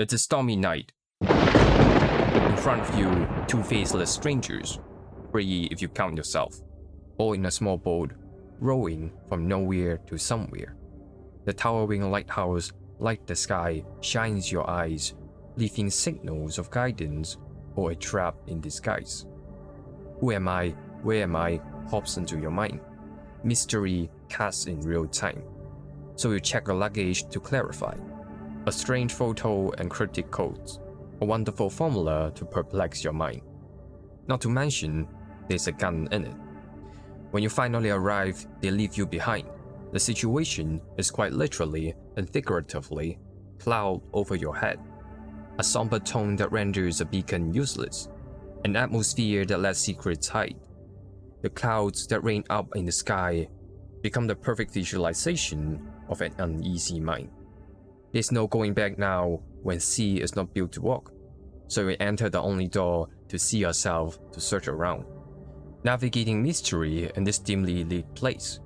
It's a stormy night. In front of you, two faceless strangers, three if you count yourself, all in a small boat, rowing from nowhere to somewhere. The towering lighthouse, like the sky, shines your eyes, leaving signals of guidance or a trap in disguise. Who am I? Where am I? Pops into your mind. Mystery casts in real time. So you check your luggage to clarify. A strange photo and cryptic codes. A wonderful formula to perplex your mind. Not to mention, there's a gun in it. When you finally arrive, they leave you behind. The situation is quite literally and figuratively cloud over your head. A somber tone that renders a beacon useless. An atmosphere that lets secrets hide. The clouds that rain up in the sky become the perfect visualization of an uneasy mind. There's no going back now when sea is not built to walk. So we enter the only door to see ourselves to search around. Navigating mystery in this dimly lit place.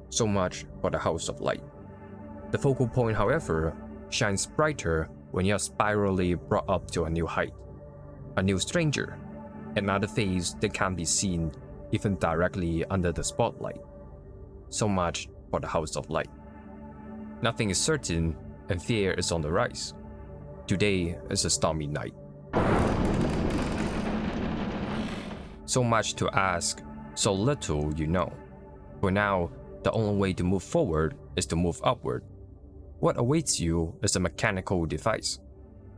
So much for the House of Light. The focal point, however, shines brighter when you're spirally brought up to a new height. A new stranger. Another face that can't be seen even directly under the spotlight. So much for the House of Light. Nothing is certain and fear is on the rise. Today is a stormy night. So much to ask, so little you know. For now, the only way to move forward is to move upward. What awaits you is a mechanical device.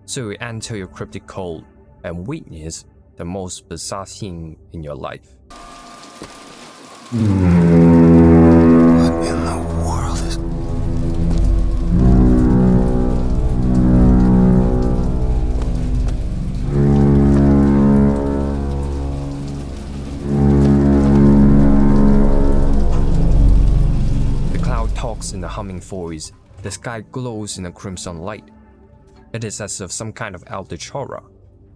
So you enter your cryptic code and witness the most bizarre thing in your life. What in the world is... The cloud talks in a humming voice. The sky glows in a crimson light. It is as if some kind of eldritch horror,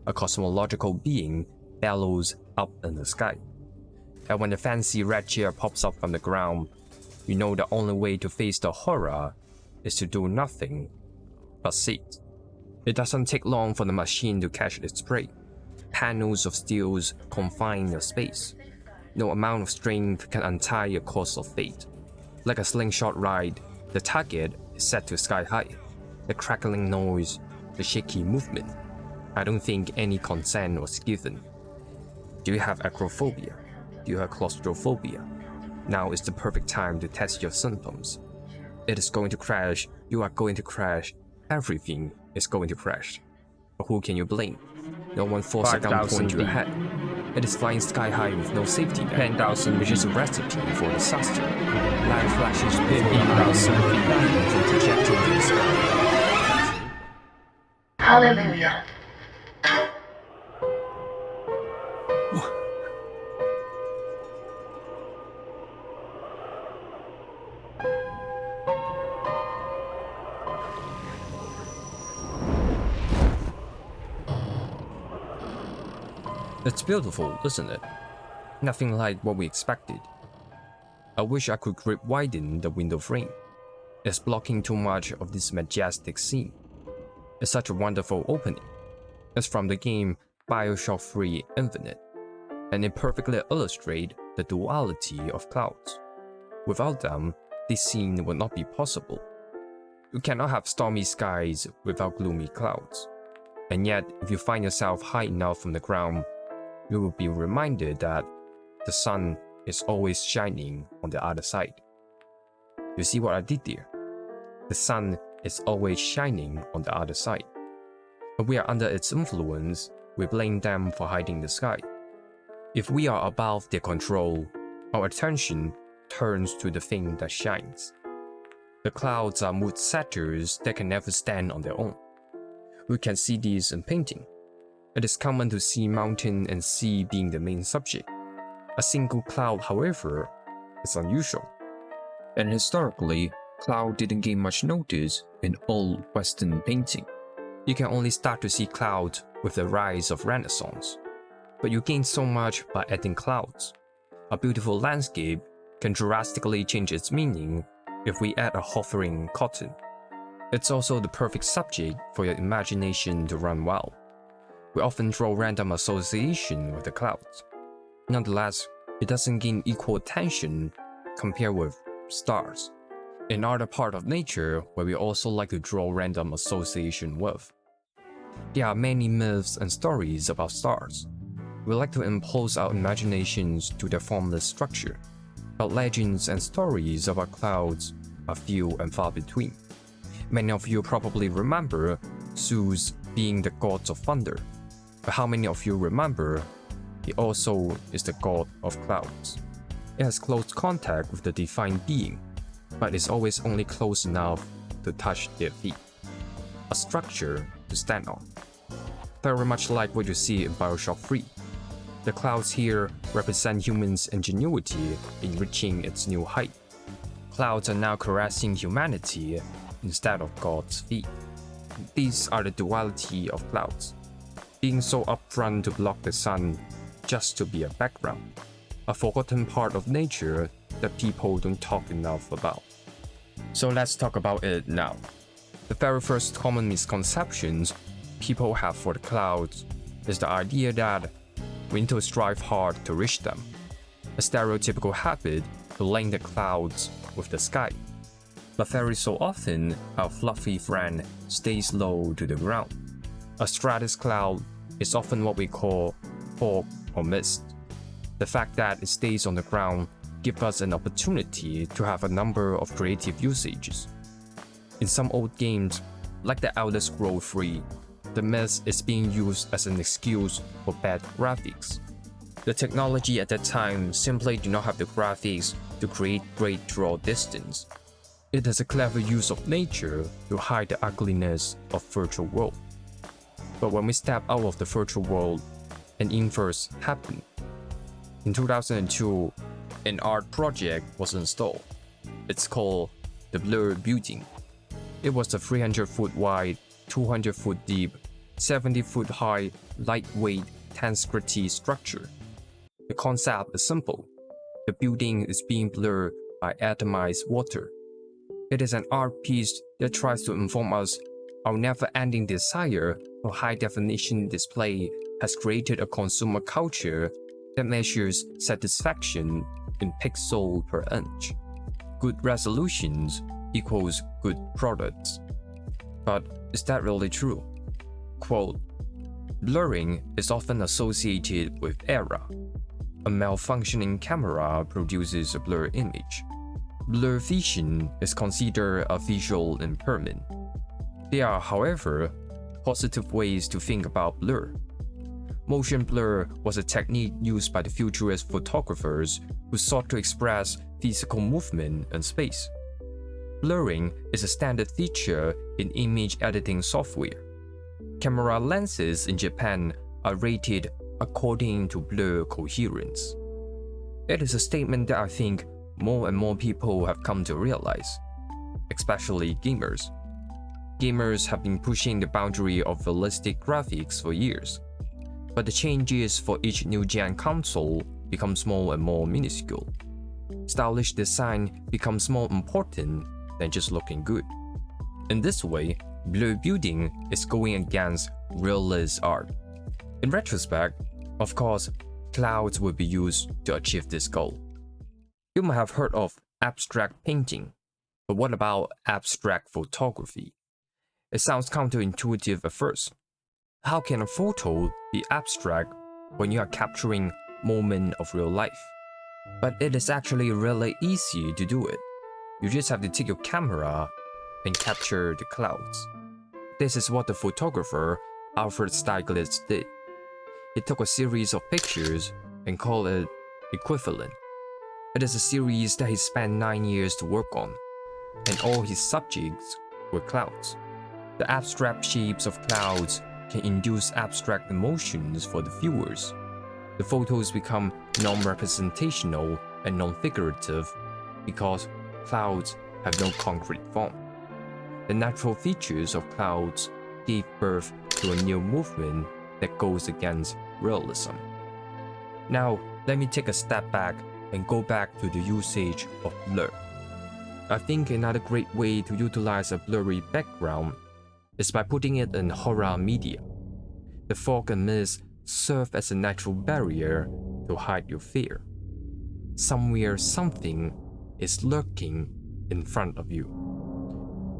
a cosmological being, bellows up in the sky. And when the fancy red chair pops up from the ground, you know the only way to face the horror is to do nothing but sit. It doesn't take long for the machine to catch its prey. Panels of steel confine your space. No amount of strength can untie your course of fate. Like a slingshot ride, the target is set to sky high. The crackling noise, the shaky movement. I don't think any consent was given. Do you have acrophobia? Do you have claustrophobia? Now is the perfect time to test your symptoms. It is going to crash, you are going to crash, everything is going to crash. But who can you blame? No one forced a gun point to your head. It is flying sky high with no safety net, 10,000 which is a recipe for disaster. Light flashes before your eyes, lightning from projecting to the sky. Hallelujah. It's beautiful, isn't it? Nothing like what we expected. I wish I could grip widen the window frame. It's blocking too much of this majestic scene. It's such a wonderful opening. It's from the game BioShock Infinite, and it perfectly illustrates the duality of clouds. Without them, this scene would not be possible. You cannot have stormy skies without gloomy clouds. And yet, if you find yourself high enough from the ground, you will be reminded that the sun is always shining on the other side. You see what I did there? The sun is always shining on the other side. When we are under its influence, we blame them for hiding the sky. If we are above their control, our attention turns to the thing that shines. The clouds are mood setters that can never stand on their own. We can see these in painting. It is common to see mountain and sea being the main subject. A single cloud, however, is unusual. And historically, cloud didn't gain much notice in old Western painting. You can only start to see clouds with the rise of Renaissance. But you gain so much by adding clouds. A beautiful landscape can drastically change its meaning if we add a hovering cotton. It's also the perfect subject for your imagination to run wild. We often draw random association with the clouds. Nonetheless, it doesn't gain equal attention compared with stars, another part of nature where we also like to draw random association with. There are many myths and stories about stars. We like to impose our imaginations to their formless structure, but legends and stories about clouds are few and far between. Many of you probably remember Zeus being the god of thunder, but how many of you remember he also is the god of clouds? It has close contact with the divine being, but is always only close enough to touch their feet, a structure to stand on. Very much like what you see in BioShock 3. The clouds here represent humans' ingenuity in reaching its new height. Clouds are now caressing humanity instead of God's feet. These are the duality of clouds, being so upfront to block the sun just to be a background, a forgotten part of nature that people don't talk enough about. So let's talk about it now. The very first common misconceptions people have for the clouds is the idea that we need to strive hard to reach them, a stereotypical habit to link the clouds with the sky. But very so often, our fluffy friend stays low to the ground. A stratus cloud is often what we call fog or mist. The fact that it stays on the ground gives us an opportunity to have a number of creative usages. In some old games, like the Elder Scrolls 3, the mist is being used as an excuse for bad graphics. The technology at that time simply did not have the graphics to create great draw distance. It is a clever use of nature to hide the ugliness of virtual world. But when we step out of the virtual world, an inverse happened. In 2002, an art project was installed. It's called the Blur Building. It was a 300-foot wide, 200-foot deep, 70-foot high, lightweight, 10-gritty structure. The concept is simple. The building is being blurred by atomized water. It is an art piece that tries to inform us our never-ending desire for high-definition display has created a consumer culture that measures satisfaction in pixel per inch. Good resolutions equals good products. But is that really true? Quote, blurring is often associated with error. A malfunctioning camera produces a blur image. Blur vision is considered a visual impairment. There are, however, positive ways to think about blur. Motion blur was a technique used by the futurist photographers who sought to express physical movement in space. Blurring is a standard feature in image editing software. Camera lenses in Japan are rated according to blur coherence. It is a statement that I think more and more people have come to realize, especially gamers. Gamers have been pushing the boundary of realistic graphics for years, but the changes for each new-gen console becomes more and more minuscule. Stylish design becomes more important than just looking good. In this way, blur building is going against realist art. In retrospect, of course, clouds will be used to achieve this goal. You might have heard of abstract painting, but what about abstract photography? It sounds counterintuitive at first. How can a photo be abstract when you are capturing moments of real life? But it is actually really easy to do it. You just have to take your camera and capture the clouds. This is what the photographer Alfred Stieglitz did. He took a series of pictures and called it Equivalent. It is a series that he spent 9 years to work on, and all his subjects were clouds. The abstract shapes of clouds can induce abstract emotions for the viewers. The photos become non-representational and non-figurative because clouds have no concrete form. The natural features of clouds gave birth to a new movement that goes against realism. Now, let me take a step back and go back to the usage of blur. I think another great way to utilize a blurry background is by putting it in horror media. The fog and mist serve as a natural barrier to hide your fear. Somewhere something is lurking in front of you.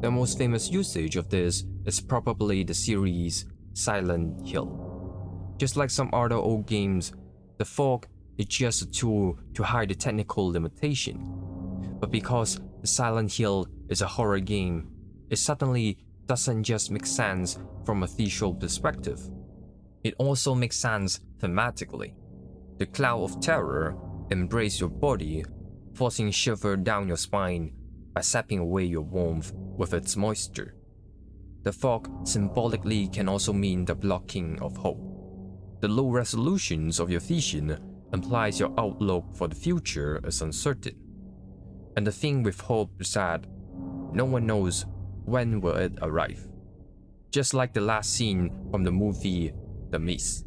The most famous usage of this is probably the series Silent Hill. Just like some other old games, the fog is just a tool to hide the technical limitation. But because the Silent Hill is a horror game, it suddenly doesn't just make sense from a visual perspective. It also makes sense thematically. The cloud of terror embraces your body, forcing shiver down your spine by sapping away your warmth with its moisture. The fog symbolically can also mean the blocking of hope. The low resolutions of your vision implies your outlook for the future is uncertain. And the thing with hope is that no one knows when will it arrive. Just like the last scene from the movie The Mist.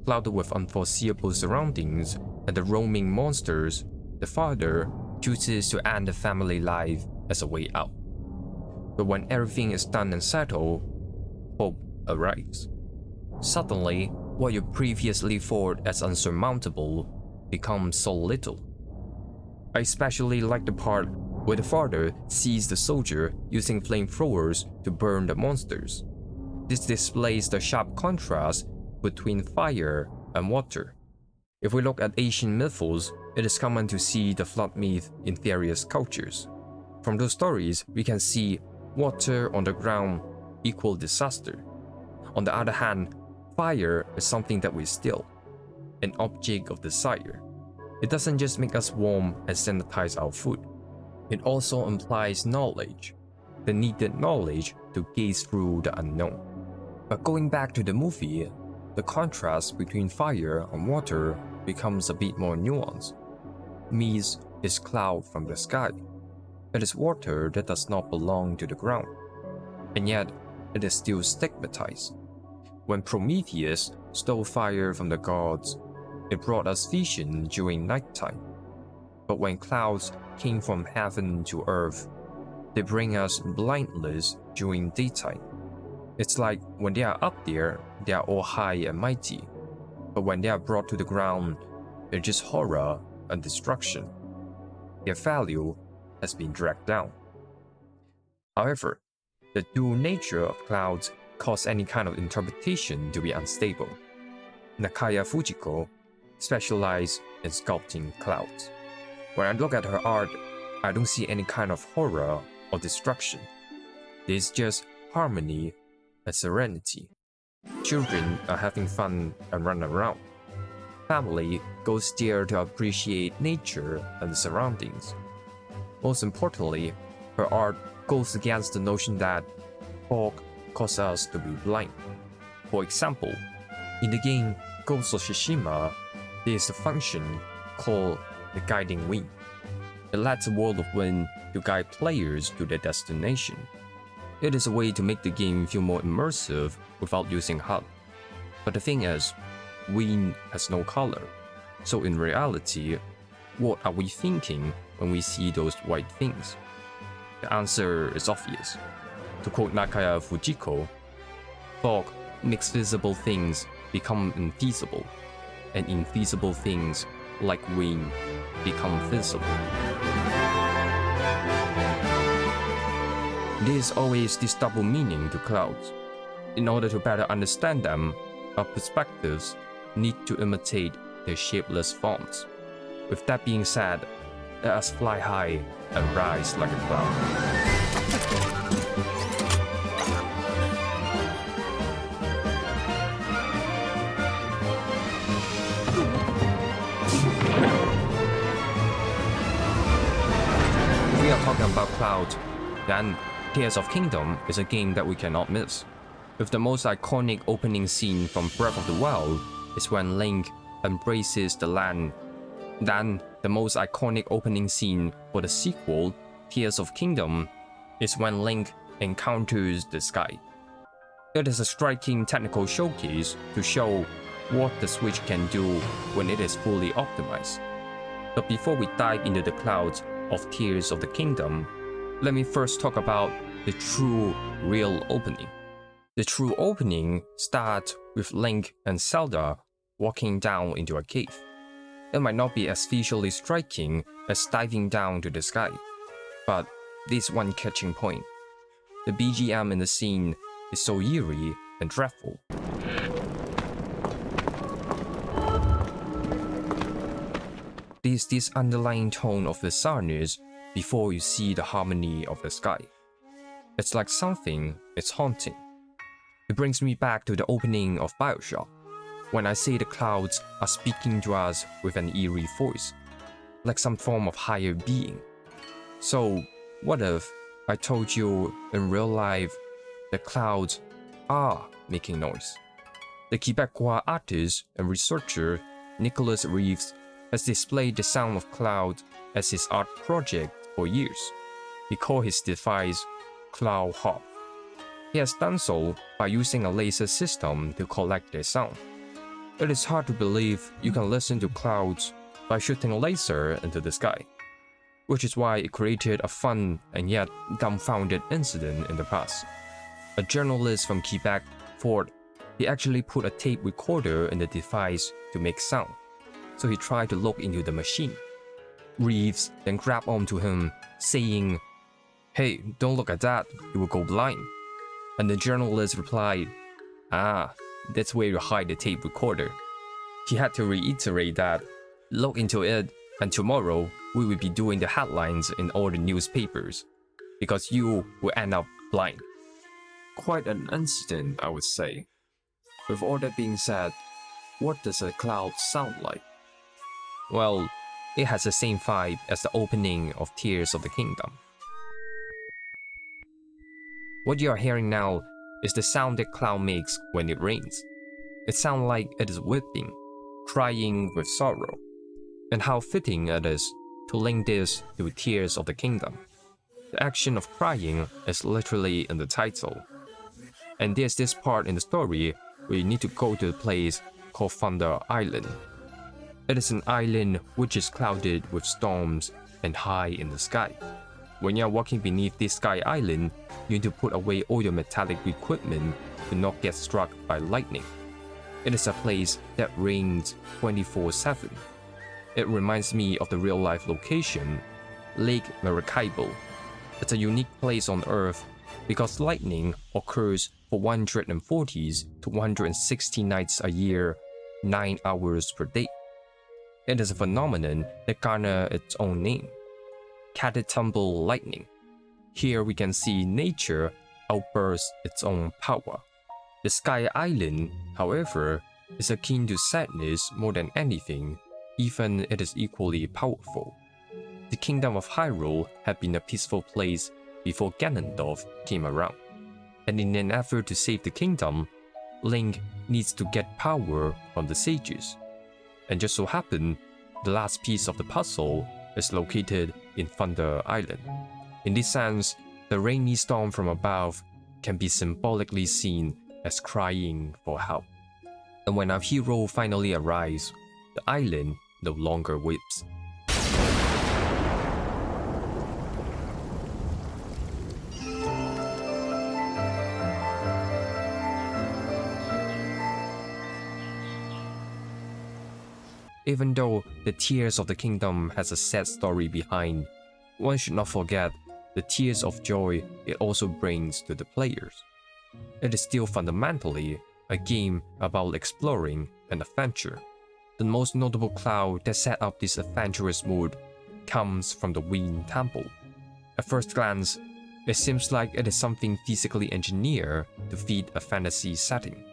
Clouded with unforeseeable surroundings and the roaming monsters, the father chooses to end the family life as a way out. But when everything is done and settled, hope arrives. Suddenly, what you previously thought as unsurmountable becomes so little. I especially like the part where the father sees the soldier using flamethrowers to burn the monsters. This displays the sharp contrast between fire and water. If we look at Asian mythos, it is common to see the flood myth in various cultures. From those stories, we can see water on the ground equal disaster. On the other hand, fire is something that we steal, an object of desire. It doesn't just make us warm and sanitize our food. It also implies knowledge, the needed knowledge to gaze through the unknown. But going back to the movie, the contrast between fire and water becomes a bit more nuanced. Mist is cloud from the sky. It is water that does not belong to the ground. And yet, it is still stigmatized. When Prometheus stole fire from the gods, it brought us vision during nighttime. But when clouds came from heaven to earth, they bring us blindness during daytime. It's like when they are up there, they are all high and mighty. But when they are brought to the ground, they're just horror and destruction. Their value has been dragged down. However, the dual nature of clouds cause any kind of interpretation to be unstable. Nakaya Fujiko specialized in sculpting clouds. When I look at her art, I don't see any kind of horror or destruction. There's just harmony and serenity. Children are having fun and run around. Family goes there to appreciate nature and the surroundings. Most importantly, her art goes against the notion that fog causes us to be blind. For example, in the game Ghost of Tsushima, there is a function called the guiding wind. It lets a wall of wind to guide players to their destination. It is a way to make the game feel more immersive without using HUD. But the thing is, wind has no color. So in reality, what are we thinking when we see those white things? The answer is obvious. To quote Nakaya Fujiko, fog makes visible things become infeasible, and infeasible things, like wind, become visible. There is always this double meaning to clouds. In order to better understand them, our perspectives need to imitate their shapeless forms. With that being said, let us fly high and rise like a cloud. If we are talking about clouds, then Tears of Kingdom is a game that we cannot miss. With the most iconic opening scene from Breath of the Wild is when Link embraces the land. Then, the most iconic opening scene for the sequel, Tears of Kingdom, is when Link encounters the sky. It is a striking technical showcase to show what the Switch can do when it is fully optimized. But before we dive into the clouds, of Tears of the Kingdom, let me first talk about the true, real opening. The true opening starts with Link and Zelda walking down into a cave. It might not be as visually striking as diving down to the sky, but this one catching point. The BGM in the scene is so eerie and dreadful. There's this underlying tone of bizarreness before you see the harmony of the sky. It's like something is haunting. It brings me back to the opening of BioShock, when I say the clouds are speaking to us with an eerie voice, like some form of higher being. So, what if I told you in real life the clouds are making noise? The Quebecois artist and researcher Nicolasreeves has displayed the sound of clouds as his art project for years. He called his device Cloud Hop. He has done so by using a laser system to collect their sound. It is hard to believe you can listen to clouds by shooting a laser into the sky, which is why it created a fun and yet dumbfounded incident in the past. A journalist from Quebec thought he actually put a tape recorder in the device to make sound, so he tried to look into the machine. Reeves then grabbed onto him, saying, "Hey, don't look at that, you will go blind." And the journalist replied, "Ah, that's where you hide the tape recorder." He had to reiterate that, "Look into it, and tomorrow we will be doing the headlines in all the newspapers, because you will end up blind." Quite an incident, I would say. With all that being said, what does a cloud sound like? Well, it has the same vibe as the opening of Tears of the Kingdom. What you are hearing now is the sound that cloud makes when it rains. It sounds like it is weeping, crying with sorrow. And how fitting it is to link this to Tears of the Kingdom. The action of crying is literally in the title. And there's this part in the story where you need to go to a place called Thunder Island. It is an island which is clouded with storms and high in the sky. When you're walking beneath this sky island, you need to put away all your metallic equipment to not get struck by lightning. It is a place that rains 24/7. It reminds me of the real-life location, Lake Maracaibo. It's a unique place on Earth because lightning occurs for 140 to 160 nights a year, 9 hours per day. It is a phenomenon that garners its own name, Catatumble lightning. Here we can see nature outburst its own power. The Sky Island, however, is akin to sadness more than anything, even it is equally powerful. The Kingdom of Hyrule had been a peaceful place before Ganondorf came around, and in an effort to save the kingdom, Link needs to get power from the sages. And just so happened, the last piece of the puzzle is located in Thunder Island. In this sense, the rainy storm from above can be symbolically seen as crying for help. And when our hero finally arrives, the island no longer weeps. Even though the Tears of the Kingdom has a sad story behind, one should not forget the tears of joy it also brings to the players. It is still fundamentally a game about exploring and adventure. The most notable cloud that set up this adventurous mood comes from the Wind Temple. At first glance, it seems like it is something physically engineered to fit a fantasy setting,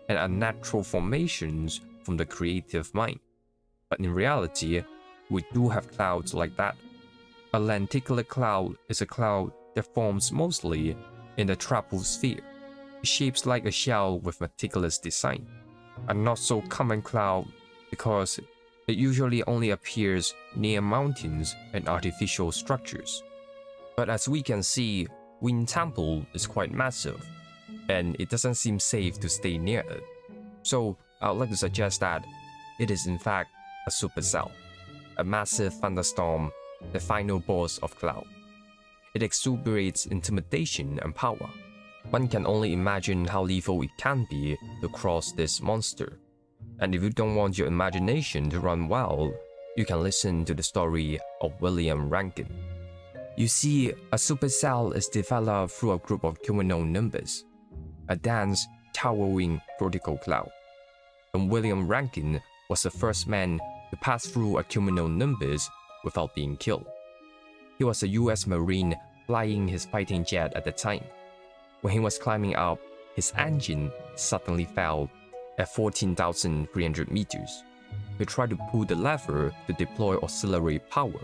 and unnatural formations from the creative mind. But in reality, we do have clouds like that. A lenticular cloud is a cloud that forms mostly in the troposphere. It shapes like a shell with meticulous design. A not so common cloud because it usually only appears near mountains and artificial structures. But as we can see, Wind Temple is quite massive, and it doesn't seem safe to stay near it. So I would like to suggest that it is in fact a supercell, a massive thunderstorm the final boss of Cloud. It exuberates intimidation and power. One can only imagine how lethal it can be to cross this monster. And if you don't want your imagination to run wild, you can listen to the story of William Rankin. You see, a supercell is developed through a group of cumulonimbus, a dense, towering vertical cloud. And William Rankin was the first man to pass through a cumulonimbus without being killed. He was a US Marine flying his fighting jet at the time. When he was climbing up, his engine suddenly failed at 14,300 meters. He tried to pull the lever to deploy auxiliary power,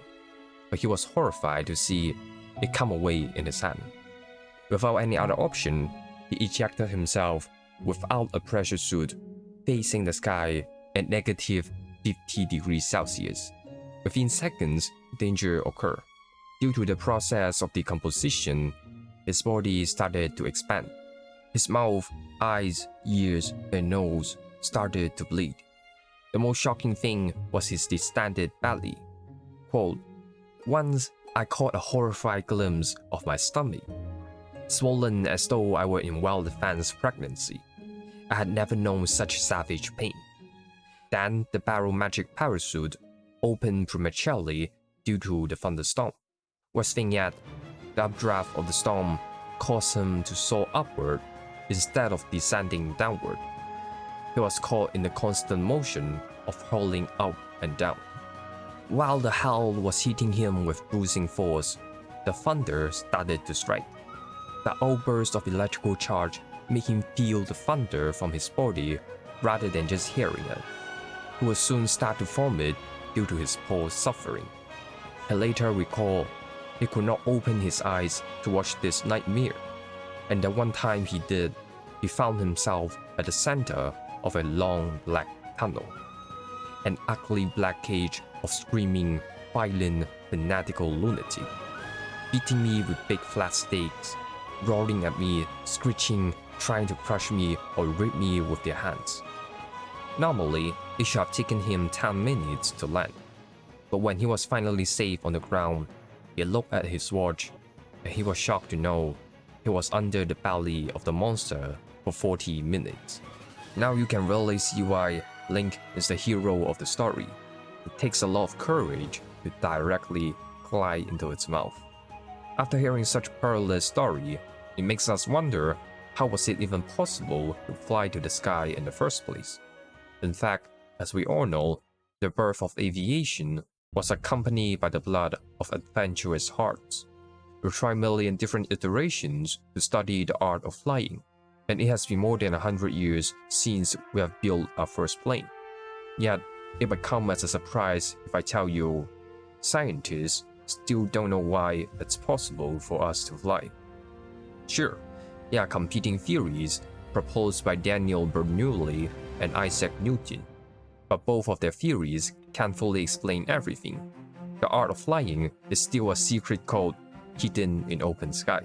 but he was horrified to see it come away in his hand. Without any other option, he ejected himself without a pressure suit, facing the sky at negative 50 degrees Celsius. Within seconds, danger occurred. Due to the process of decomposition, his body started to expand. His mouth, eyes, ears, and nose started to bleed. The most shocking thing was his distended belly. Quote, "Once I caught a horrified glimpse of my stomach, swollen as though I were in well-defensed pregnancy. I had never known such savage pain. Then the barometric parachute opened prematurely due to the thunderstorm. Worst thing yet, the updraft of the storm caused him to soar upward instead of descending downward. He was caught in the constant motion of hurling up and down. While the hell was hitting him with bruising force, the thunder started to strike. The outburst of electrical charge made him feel the thunder from his body rather than just hearing it. He would soon start to vomit due to his poor suffering. He later recalled he could not open his eyes to watch this nightmare, and the one time he did, he found himself at the center of a long black tunnel. An ugly black cage of screaming, violent, fanatical lunatic, beating me with big flat stakes, roaring at me, screeching, trying to crush me or rip me with their hands. Normally, it should have taken him 10 minutes to land, but when he was finally safe on the ground, he looked at his watch, and he was shocked to know he was under the belly of the monster for 40 minutes. Now you can really see why Link is the hero of the story. It takes a lot of courage to directly glide into its mouth. After hearing such perilous story, it makes us wonder, how was it even possible to fly to the sky in the first place? In fact, as we all know, the birth of aviation was accompanied by the blood of adventurous hearts. We tried a million different iterations to study the art of flying, and it has been more than 100 years since we have built our first plane. Yet, it might come as a surprise if I tell you, scientists still don't know why it's possible for us to fly. Sure, there are competing theories proposed by Daniel Bernoulli and Isaac Newton, but both of their theories can't fully explain everything. The art of flying is still a secret code hidden in open sky.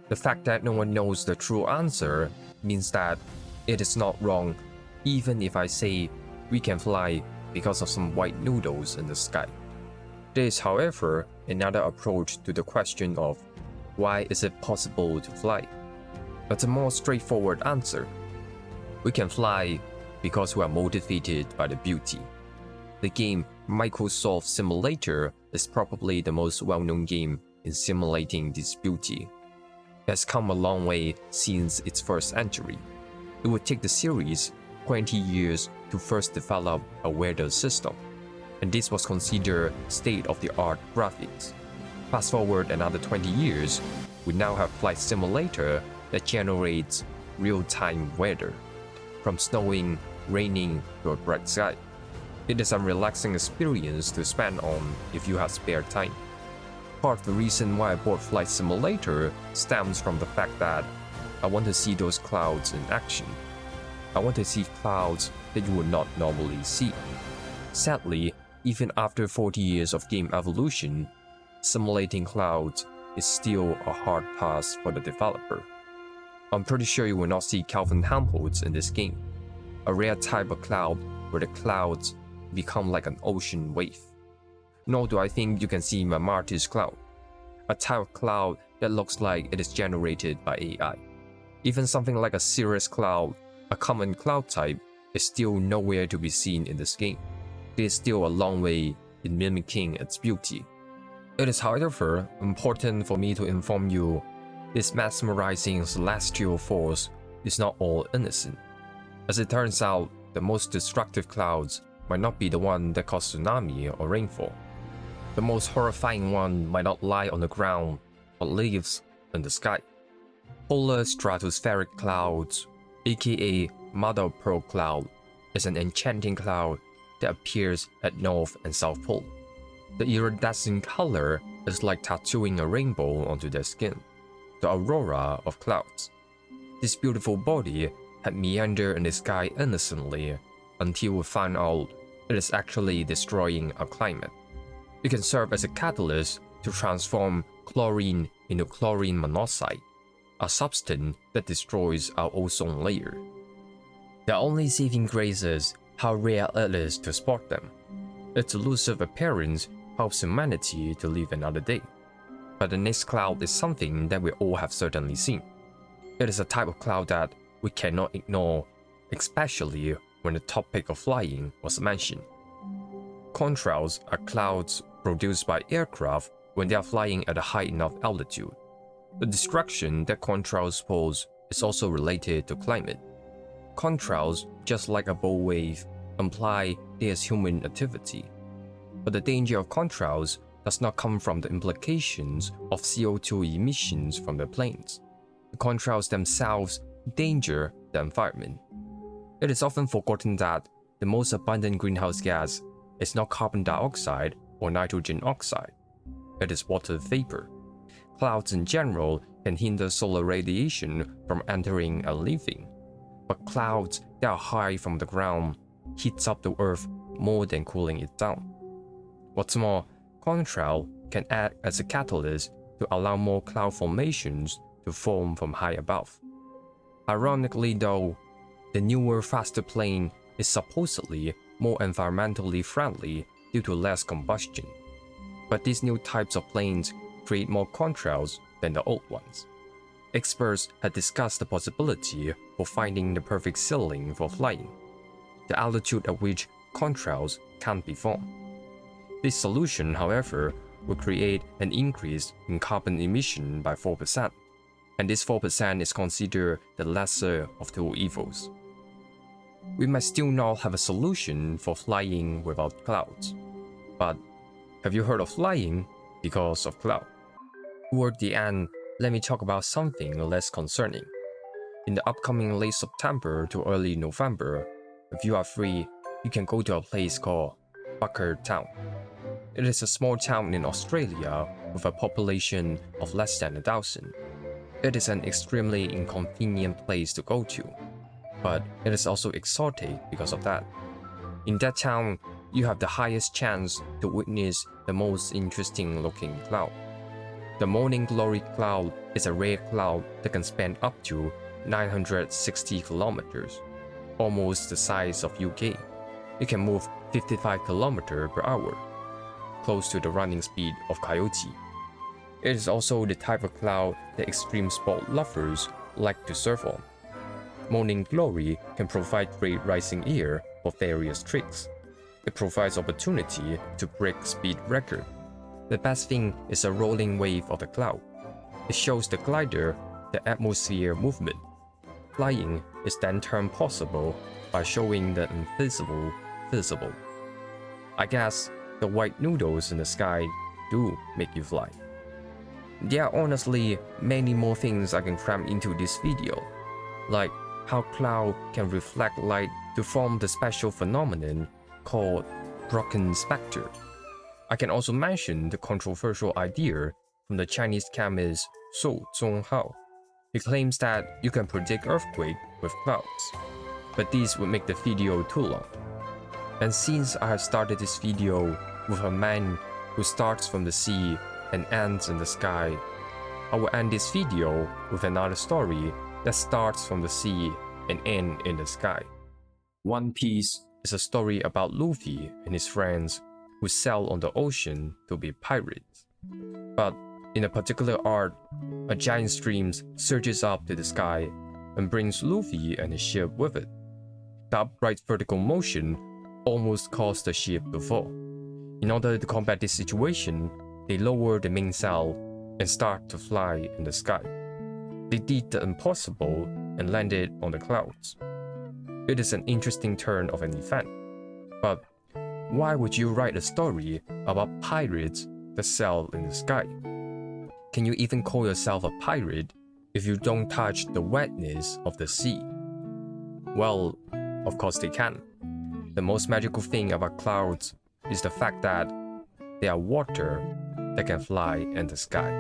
The fact that no one knows the true answer means that it is not wrong, even if I say we can fly because of some white noodles in the sky. There is, however, another approach to the question of why is it possible to fly? But a more straightforward answer. We can fly because we are motivated by the beauty. The game Microsoft Simulator is probably the most well-known game in simulating this beauty. It has come a long way since its first entry. It would take the series 20 years to first develop a weather system, and this was considered state-of-the-art graphics. Fast forward another 20 years, we now have flight simulator that generates real-time weather, from snowing, raining to a bright sky. It is a relaxing experience to spend on if you have spare time. Part of the reason why I bought Flight Simulator stems from the fact that I want to see those clouds in action. I want to see clouds that you would not normally see. Sadly, even after 40 years of game evolution, simulating clouds is still a hard task for the developer. I'm pretty sure you will not see Kelvin Helmholtz in this game, a rare type of cloud where the clouds become like an ocean wave. nor do I think you can see Marty's cloud, a type of cloud that looks like it is generated by AI. Even something like a cirrus cloud, a common cloud type, is still nowhere to be seen in this game. It is still a long way in mimicking its beauty. It is, however, important for me to inform you this mesmerizing celestial force is not all innocent. As it turns out, the most destructive clouds might not be the one that cause tsunami or rainfall. The most horrifying one might not lie on the ground, but lives in the sky. Polar stratospheric clouds, aka mother of pearl cloud, is an enchanting cloud that appears at North and South Pole. The iridescent color is like tattooing a rainbow onto their skin, the aurora of clouds. This beautiful body had meandered in the sky innocently until we found out it is actually destroying our climate. It can serve as a catalyst to transform chlorine into chlorine monoxide, a substance that destroys our ozone layer. The only saving grace is how rare it is to spot them. Its elusive appearance helps humanity to live another day. But the next cloud is something that we all have certainly seen. It is a type of cloud that we cannot ignore, especially when the topic of flying was mentioned. Contrails are clouds produced by aircraft when they are flying at a high enough altitude. The destruction that contrails pose is also related to climate. Contrails, just like a bow wave, imply there is human activity. But the danger of contrails does not come from the implications of CO2 emissions from the planes. The contrails themselves endanger the environment. It is often forgotten that the most abundant greenhouse gas is not carbon dioxide or nitrogen oxide. It is water vapor. Clouds in general can hinder solar radiation from entering and leaving, but clouds that are high from the ground heats up the earth more than cooling it down. What's more, contrail can act as a catalyst to allow more cloud formations to form from high above. Ironically though, the newer faster plane is supposedly more environmentally friendly due to less combustion. But these new types of planes create more contrails than the old ones. Experts had discussed the possibility for finding the perfect ceiling for flying, the altitude at which contrails can't be formed. This solution, however, will create an increase in carbon emission by 4%, and this 4% is considered the lesser of two evils. We might still not have a solution for flying without clouds, but have you heard of flying because of cloud? Toward the end, let me talk about something less concerning. In the upcoming late September to early November, if you are free, you can go to a place called Bucker Town. It is a small town in Australia with a population of less than 1,000. It is an extremely inconvenient place to go to, but it is also exotic because of that. In that town, you have the highest chance to witness the most interesting looking cloud. The morning glory cloud is a rare cloud that can span up to 960 kilometers, almost the size of UK. It can move 55 kilometers per hour, close to the running speed of Coyote. It is also the type of cloud that extreme sport lovers like to surf on. Morning glory can provide great rising air for various tricks. It provides opportunity to break speed record. The best thing is a rolling wave of the cloud. It shows the glider the atmosphere movement. Flying is then turned possible by showing the invisible visible. I guess the white noodles in the sky do make you fly. There are honestly many more things I can cram into this video, like how cloud can reflect light to form the special phenomenon called broken spectre. I can also mention the controversial idea from the Chinese chemist Su Zhonghao. He claims that you can predict earthquake with clouds, but this would make the video too long. And since I have started this video with a man who starts from the sea and ends in the sky, I will end this video with another story that starts from the sea and ends in the sky. One Piece is a story about Luffy and his friends who who sail on the ocean to be pirates. But in a particular arc, a giant stream surges up to the sky and brings Luffy and his ship with it. The upright vertical motion almost caused the ship to fall. In order to combat this situation, they lower the mainsail and start to fly in the sky. They did the impossible and landed on the clouds. It is an interesting turn of an event, but why would you write a story about pirates that sail in the sky? Can you even call yourself a pirate if you don't touch the wetness of the sea? Well, of course they can. The most magical thing about clouds is the fact that they are water that can fly in the sky.